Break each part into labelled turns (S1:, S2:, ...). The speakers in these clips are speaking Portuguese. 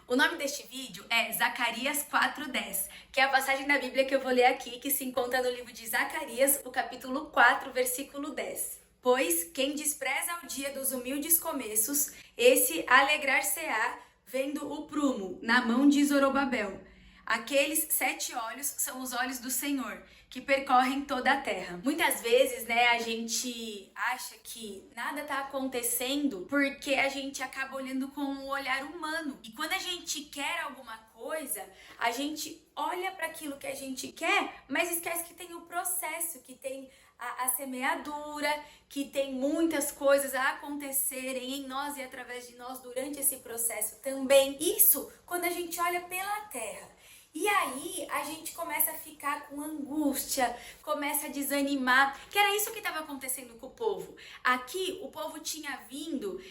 S1: O nome deste vídeo é Zacarias 4:10, que é a passagem da Bíblia que eu vou ler aqui, que se encontra no livro de Zacarias, o capítulo 4, versículo 10. Pois quem despreza o dia dos humildes começos, esse alegrar-se-á vendo o prumo na mão de Zorobabel. Aqueles 7 olhos são os olhos do Senhor, que percorrem toda a terra. Muitas vezes, a gente acha que nada tá acontecendo porque a gente acaba olhando com um olhar humano. E quando a gente quer alguma coisa, a gente olha para aquilo que a gente quer, mas esquece que tem o processo, que tem a semeadura, que tem muitas coisas a acontecerem em nós e através de nós durante esse processo também. Isso quando a gente olha pela terra. E aí a gente começa a ficar com angústia, começa a desanimar, que era isso que estava acontecendo com o povo. Aqui o povo tinha vindo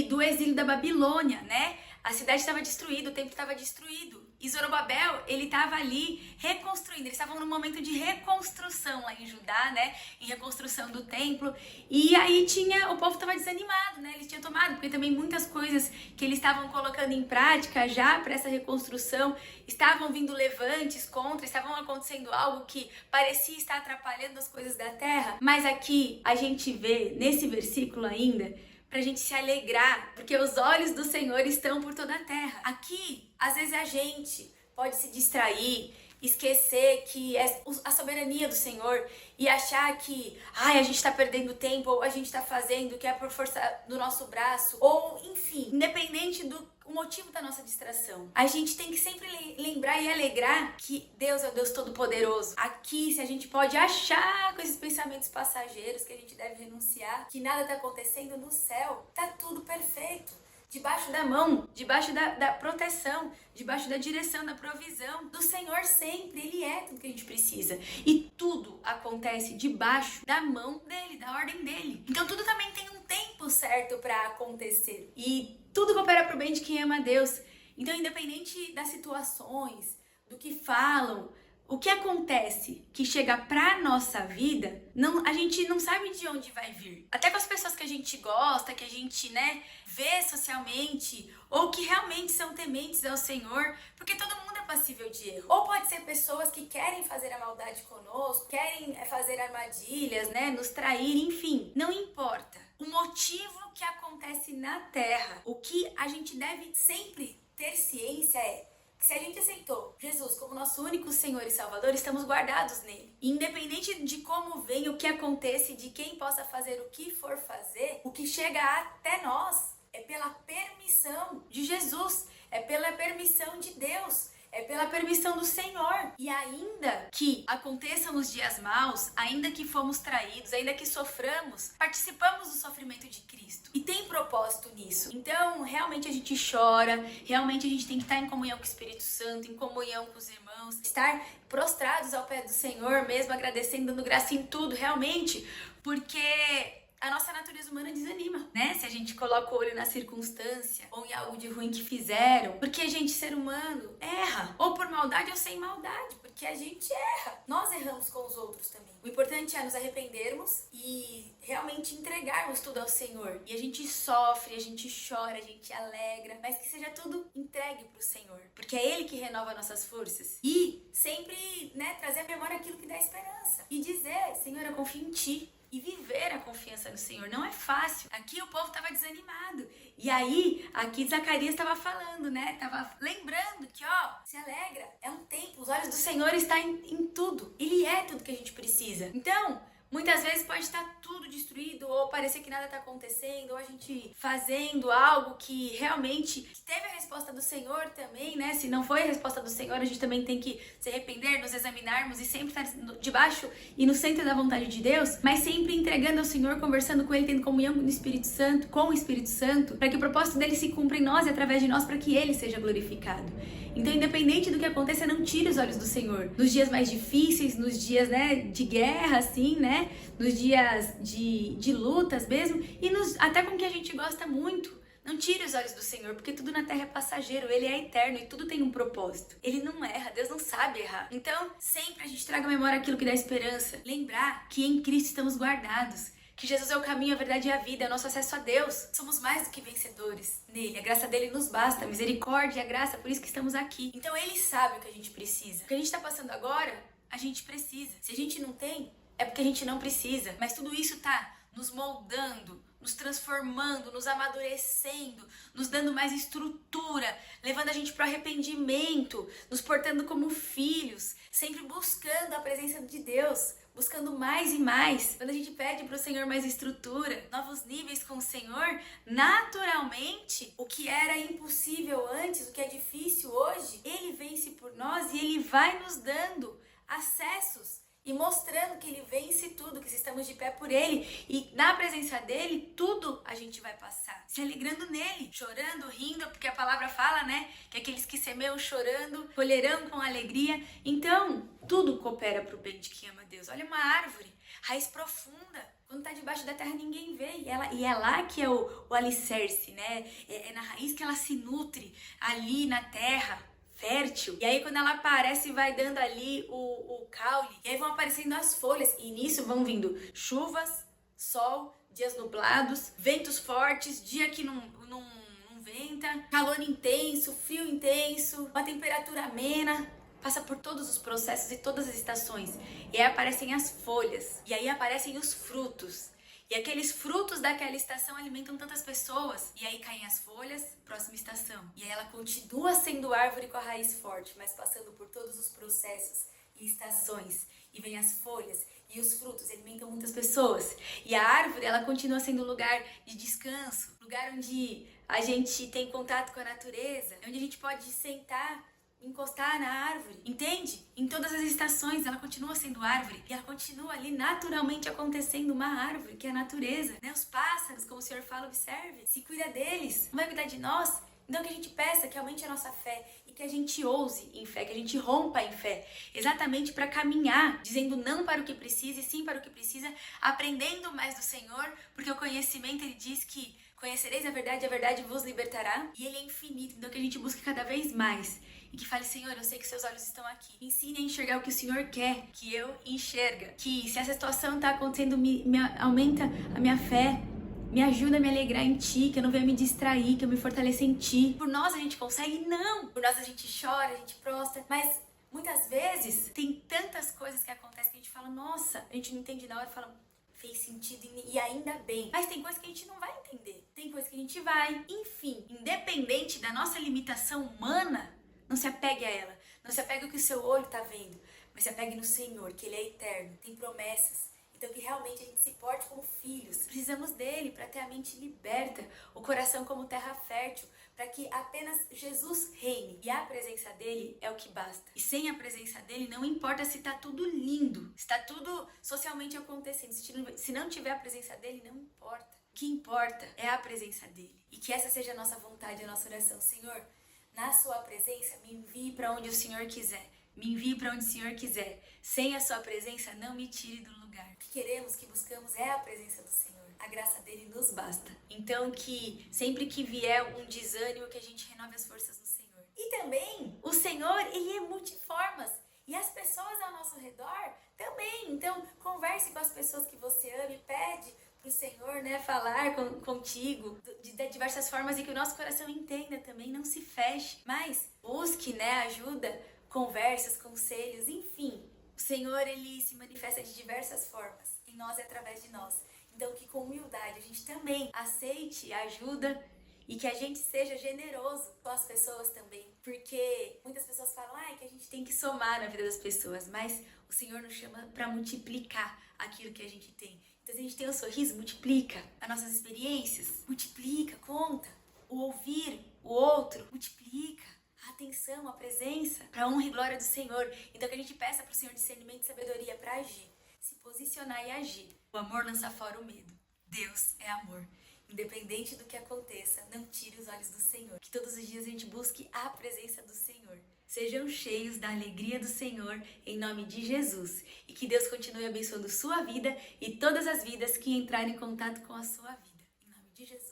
S1: do exílio da Babilônia, né? A cidade estava destruída, o templo estava destruído. E Zorobabel, ele estava ali reconstruindo, eles estavam num momento de reconstrução lá em Judá, né? Em reconstrução do templo. E aí o povo estava desanimado, né? Eles tinham tomado, porque também muitas coisas que eles estavam colocando em prática já para essa reconstrução, estavam vindo levantes contra, estavam acontecendo algo que parecia estar atrapalhando as coisas da terra. Mas aqui a gente vê, nesse versículo ainda, pra gente se alegrar, porque os olhos do Senhor estão por toda a terra. Aqui, às vezes a gente pode se distrair, esquecer que é a soberania do Senhor e achar que a gente tá perdendo tempo, ou a gente tá fazendo que é por força do nosso braço, ou enfim, independente do motivo da nossa distração. A gente tem que sempre lembrar e alegrar que Deus é o Deus Todo-Poderoso. Aqui, se a gente pode achar com esses pensamentos passageiros que a gente deve renunciar, que nada tá acontecendo no céu, tá tudo perfeito. Debaixo da mão, debaixo da proteção, debaixo da direção, da provisão do Senhor sempre. Ele é tudo que a gente precisa. E tudo acontece debaixo da mão dele, da ordem dele. Então tudo também tem um tempo certo para acontecer. E tudo coopera pro bem de quem ama a Deus. Então, independente das situações, do que falam, o que acontece que chega pra nossa vida, a gente não sabe de onde vai vir. Até com as pessoas que a gente gosta, que a gente, vê socialmente, ou que realmente são tementes ao Senhor, porque todo mundo é passível de erro. Ou pode ser pessoas que querem fazer a maldade conosco, querem fazer armadilhas, nos trair, enfim, não importa. O motivo que acontece na terra, o que a gente deve sempre ter ciência é que se a gente aceitou Jesus como nosso único Senhor e Salvador, estamos guardados nele. E independente de como vem, o que aconteça, de quem possa fazer o que for fazer, o que chega até nós é pela permissão de Jesus, é pela permissão de Deus, é pela permissão do Senhor. E ainda que aconteçam os dias maus, ainda que fomos traídos, ainda que soframos, participamos do sofrimento de Cristo. E tem propósito nisso. Então, realmente a gente chora, realmente a gente tem que estar em comunhão com o Espírito Santo, em comunhão com os irmãos, estar prostrados ao pé do Senhor mesmo, agradecendo, dando graça em tudo, realmente, porque a nossa natureza humana desanima, Se a gente coloca o olho na circunstância ou em algo de ruim que fizeram, porque a gente, ser humano, erra, ou por maldade ou sem maldade, porque a gente erra. Nós erramos com os outros também. O importante é nos arrependermos e realmente entregarmos tudo ao Senhor. E a gente sofre, a gente chora, a gente alegra, mas que seja tudo entregue pro Senhor, porque é Ele que renova nossas forças. E sempre, trazer à memória aquilo que dá esperança. E dizer, Senhor, eu confio em Ti. E viver a confiança no Senhor não é fácil. Aqui o povo estava desanimado. E aí, aqui Zacarias estava falando, Estava lembrando que, se alegra. É um tempo. Os olhos do Senhor estão em tudo. Ele é tudo que a gente precisa. Então, muitas vezes pode estar tudo destruído, ou parecer que nada está acontecendo, ou a gente fazendo algo que realmente teve a resposta do Senhor também, Se não foi a resposta do Senhor, a gente também tem que se arrepender, nos examinarmos e sempre estar debaixo e no centro da vontade de Deus, mas sempre entregando ao Senhor, conversando com Ele, tendo comunhão com o Espírito Santo, para que o propósito dele se cumpra em nós e através de nós, para que Ele seja glorificado. Então, independente do que aconteça, não tire os olhos do Senhor. Nos dias mais difíceis, nos dias, de guerra, assim, nos dias de lutas mesmo, e até com que a gente gosta muito. Não tire os olhos do Senhor, porque tudo na terra é passageiro, Ele é eterno e tudo tem um propósito. Ele não erra, Deus não sabe errar. Então, sempre a gente traga à memória aquilo que dá esperança. Lembrar que em Cristo estamos guardados, que Jesus é o caminho, a verdade e a vida, é o nosso acesso a Deus. Somos mais do que vencedores nele. A graça dele nos basta, a misericórdia e a graça, por isso que estamos aqui. Então ele sabe o que a gente precisa. O que a gente está passando agora, a gente precisa. Se a gente não tem, é porque a gente não precisa. Mas tudo isso tá nos moldando, nos transformando, nos amadurecendo, nos dando mais estrutura, levando a gente para o arrependimento, nos portando como filhos, sempre buscando a presença de Deus, buscando mais e mais. Quando a gente pede para o Senhor mais estrutura, novos níveis com o Senhor, naturalmente, o que era impossível antes, o que é difícil hoje, Ele vence por nós e Ele vai nos dando acessos e mostrando que Ele vence tudo, que se estamos de pé por Ele. E na presença dEle, tudo a gente vai passar. Se alegrando nele, chorando, rindo, porque a palavra fala, né? Que aqueles que semeiam chorando, colherão com alegria. Então, tudo coopera para o bem de quem ama Deus. Olha uma árvore, raiz profunda. Quando tá debaixo da terra, ninguém vê. E é lá que é o alicerce, né? É na raiz que ela se nutre, ali na terra. Fértil. E aí quando ela aparece, vai dando ali o caule. E aí vão aparecendo as folhas. E nisso vão vindo chuvas, sol, dias nublados, ventos fortes, dia que não venta, calor intenso, frio intenso, uma temperatura amena. Passa por todos os processos e todas as estações. E aí aparecem as folhas. E aí aparecem os frutos. E aqueles frutos daquela estação alimentam tantas pessoas. E aí caem as folhas, próxima estação. E aí ela continua sendo árvore com a raiz forte, mas passando por todos os processos e estações. E vem as folhas e os frutos alimentam muitas pessoas. E a árvore, ela continua sendo lugar de descanso, lugar onde a gente tem contato com a natureza, onde a gente pode sentar, encostar na árvore, entende? Em todas as estações ela continua sendo árvore e ela continua ali naturalmente acontecendo uma árvore, que é a natureza, né? Os pássaros, como o Senhor fala, observe, se cuida deles, não vai cuidar de nós? Então que a gente peça que aumente a nossa fé e que a gente ouse em fé, que a gente rompa em fé, exatamente para caminhar, dizendo não para o que precisa e sim para o que precisa, aprendendo mais do Senhor, porque o conhecimento, ele diz que conhecereis a verdade vos libertará, e ele é infinito, então que a gente busque cada vez mais. E que fale, Senhor, eu sei que seus olhos estão aqui. Me ensine a enxergar o que o Senhor quer que eu enxerga. Que se essa situação está acontecendo, aumenta a minha fé. Me ajuda a me alegrar em Ti, que eu não venha me distrair, que eu me fortaleça em Ti. Por nós a gente consegue? Não! Por nós a gente chora, a gente prostra. Mas muitas vezes tem tantas coisas que acontecem que a gente fala, nossa, a gente não entende na hora e fala, fez sentido e ainda bem. Mas tem coisa que a gente não vai entender. Tem coisa que a gente vai. Enfim, independente da nossa limitação humana, não se apegue a ela, não se apegue ao que o seu olho está vendo, mas se apegue no Senhor, que Ele é eterno, tem promessas. Então que realmente a gente se porte como filhos. Precisamos dele para ter a mente liberta, o coração como terra fértil, para que apenas Jesus reine. E a presença dele é o que basta. E sem a presença dele, não importa se está tudo lindo, se está tudo socialmente acontecendo, se não tiver a presença dele, não importa. O que importa é a presença dele. E que essa seja a nossa vontade, a nossa oração. Senhor, na sua presença, me envie para onde o Senhor quiser. Me envie para onde o Senhor quiser. Sem a sua presença, não me tire do lugar. O que queremos, que buscamos é a presença do Senhor. A graça dele nos basta. Então que sempre que vier um desânimo, que a gente renove as forças no Senhor. E também, o Senhor, ele é multiformas. E as pessoas ao nosso redor também. Então, converse com as pessoas que você ama e pede pro Senhor, né, falar contigo de diversas formas e que o nosso coração entenda também, não se feche, mas busque, né, ajuda, conversas, conselhos, enfim. O Senhor, ele se manifesta de diversas formas, em nós e através de nós. Então que com humildade a gente também aceite ajuda e que a gente seja generoso com as pessoas também, porque muitas pessoas falam que a gente tem que somar na vida das pessoas, mas o Senhor nos chama para multiplicar aquilo que a gente tem. Então, se a gente tem um sorriso, multiplica. As nossas experiências, multiplica, conta. O ouvir o outro, multiplica. A atenção, a presença, para a honra e glória do Senhor. Então, que a gente peça para o Senhor discernimento e sabedoria para agir, se posicionar e agir. O amor lança fora o medo. Deus é amor. Independente do que aconteça, não tire os olhos do Senhor. Que todos os dias a gente busque a presença do Senhor. Sejam cheios da alegria do Senhor, em nome de Jesus. E que Deus continue abençoando sua vida e todas as vidas que entrarem em contato com a sua vida. Em nome de Jesus.